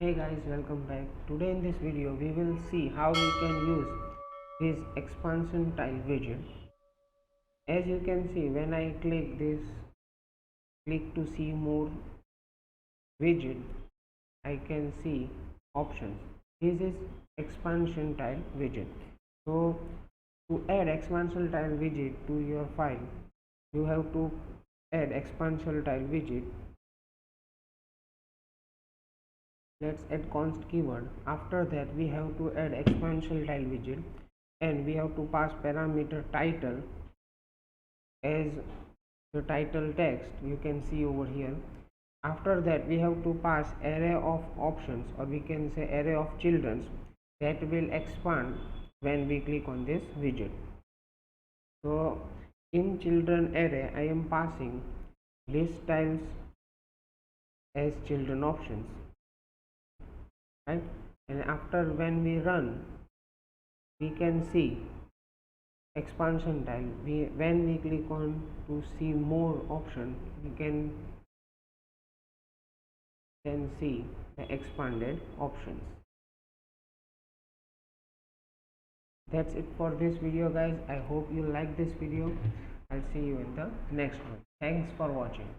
Hey guys, welcome back. Today in this video we will see how we can use this expansion tile widget. As you can see, when I click to see more widget, I can see options. This is expansion tile widget. So to add expansion tile widget to your file, you have to add expansion tile widget. Let's add const keyword. After that we have to add expansion tile widget, and we have to pass parameter title as the title text you can see over here. After that we have to pass array of options, or we can say array of children, that will expand when we click on this widget. So in children array I am passing list tiles as children options, right? And after when we run, we can see expansion tile. When we click on to see more option, we can see the expanded options. That's it for this video guys. I hope you like this video. I'll see you in the next one. Thanks for watching.